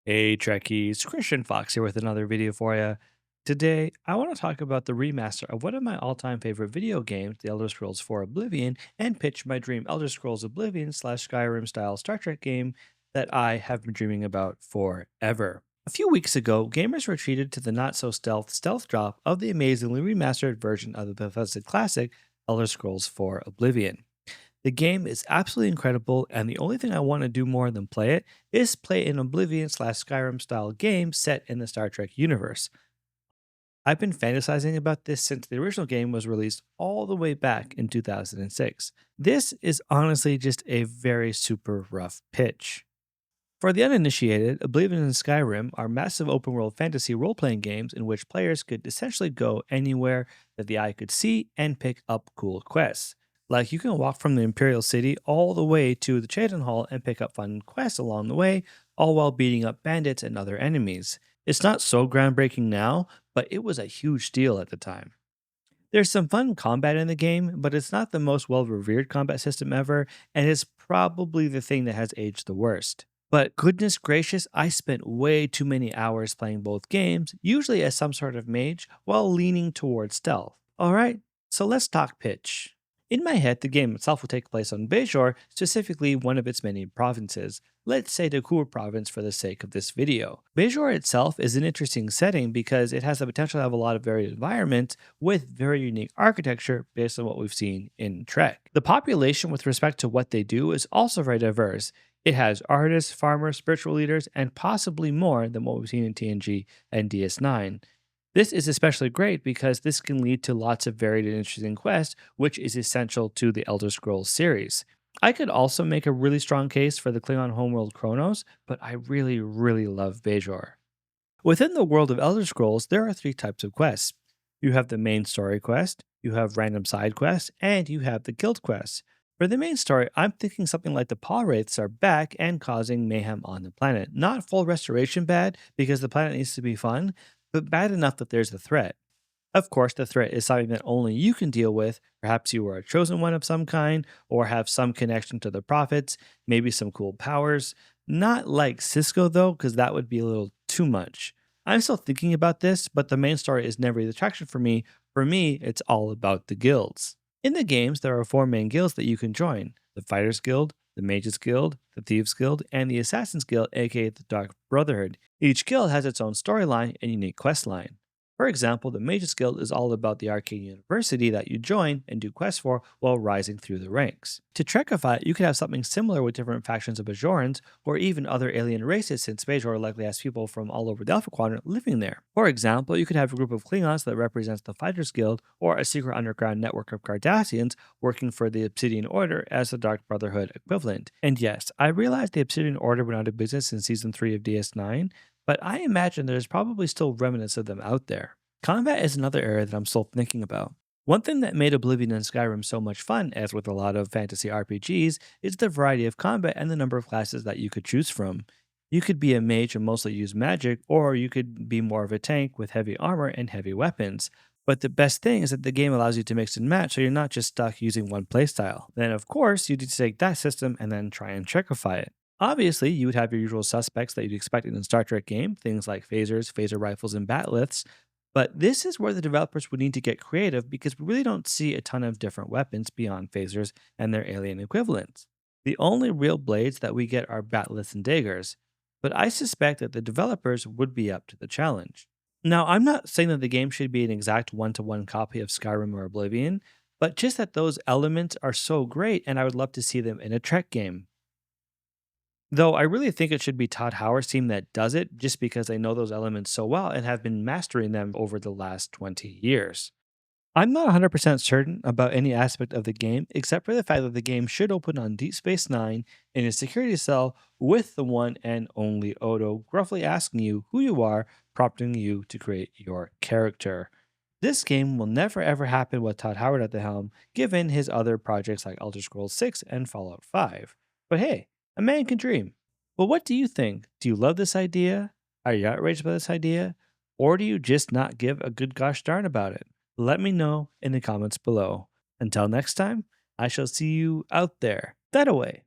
Hey Trekkies, Christian Fox here with another video for you. Today, I want to talk about the remaster of one of my all-time favorite video games, The Elder Scrolls 4 Oblivion, and pitch my dream Elder Scrolls Oblivion slash Skyrim style Star Trek game that I have been dreaming about forever. A few weeks ago, gamers were treated to the not-so-stealth drop of the amazingly remastered version of the Bethesda classic Elder Scrolls 4 Oblivion. The game is absolutely incredible, and the only thing I want to do more than play it is play an Oblivion slash Skyrim style game set in the Star Trek universe. I've been fantasizing about this since the original game was released all the way back in 2006. This is honestly just a very super rough pitch. For the uninitiated, Oblivion and Skyrim are massive open world fantasy role playing games in which players could essentially go anywhere that the eye could see and pick up cool quests. Like you can walk from the Imperial City all the way to the Cheydon Hall and pick up fun quests along the way, all while beating up bandits and other enemies. It's not so groundbreaking now, but it was a huge deal at the time. There's some fun combat in the game, but it's not the most well revered combat system ever, and it's probably the thing that has aged the worst. But goodness gracious, I spent way too many hours playing both games, usually as some sort of mage, while leaning towards stealth. Alright, so let's talk pitch. In my head, the game itself will take place on Bajor, specifically one of its many provinces. Let's say the Kur province for the sake of this video. Bajor itself is an interesting setting because it has the potential to have a lot of varied environments with very unique architecture based on what we've seen in Trek. The population with respect to what they do is also very diverse. It has artists, farmers, spiritual leaders, and possibly more than what we've seen in TNG and DS9. This is especially great because this can lead to lots of varied and interesting quests, which is essential to the Elder Scrolls series. I could also make a really strong case for the Klingon homeworld Kronos, but I really love Bajor. Within the world of Elder Scrolls, there are three types of quests. You have the main story quest, you have random side quests, and you have the guild quests. For the main story, I'm thinking something like the Paw Wraiths are back and causing mayhem on the planet. Not full restoration bad, because the planet needs to be fun, but bad enough that there's a threat. Of course, the threat is something that only you can deal with. Perhaps you are a chosen one of some kind, or have some connection to the prophets, maybe some cool powers. Not like Cisco, though, because that would be a little too much. I'm still thinking about this, but the main story is never the attraction for me. For me, it's all about the guilds. In the games, there are four main guilds that you can join: the Fighters Guild, the Mages Guild, the Thieves Guild, and the Assassins Guild, aka the Dark Brotherhood. Each guild has its own storyline and unique quest line. For example, the Mages Guild is all about the arcane university that you join and do quests for while rising through the ranks. To Trekify it, you could have something similar with different factions of Bajorans or even other alien races, since Bajor likely has people from all over the Alpha Quadrant living there. For example, you could have a group of Klingons that represents the Fighters Guild or a secret underground network of Cardassians working for the Obsidian Order as the Dark Brotherhood equivalent. And yes, I realize the Obsidian Order went out of business in Season 3 of DS9, but I imagine there's probably still remnants of them out there. Combat is another area that I'm still thinking about. One thing that made Oblivion and Skyrim so much fun, as with a lot of fantasy RPGs, is the variety of combat and the number of classes that you could choose from. You could be a mage and mostly use magic, or you could be more of a tank with heavy armor and heavy weapons. But the best thing is that the game allows you to mix and match, so you're not just stuck using one playstyle. Then, of course, you need to take that system and then try and Trekify it. Obviously, you would have your usual suspects that you'd expect in a Star Trek game, things like phasers, phaser rifles, and bat'leths, but this is where the developers would need to get creative because we really don't see a ton of different weapons beyond phasers and their alien equivalents. The only real blades that we get are bat'leths and daggers, but I suspect that the developers would be up to the challenge. Now, I'm not saying that the game should be an exact one-to-one copy of Skyrim or Oblivion, but just that those elements are so great and I would love to see them in a Trek game. Though I really think it should be Todd Howard's team that does it, just because they know those elements so well and have been mastering them over the last 20 years. I'm not 100% certain about any aspect of the game, except for the fact that the game should open on Deep Space Nine in a security cell with the one and only Odo gruffly asking you who you are, prompting you to create your character. This game will never ever happen with Todd Howard at the helm, given his other projects like Elder Scrolls 6 and Fallout 5. But hey, a man can dream. Well, what do you think? Do you love this idea? Are you outraged by this idea? Or do you just not give a good gosh darn about it? Let me know in the comments below. Until next time, I shall see you out there. That away.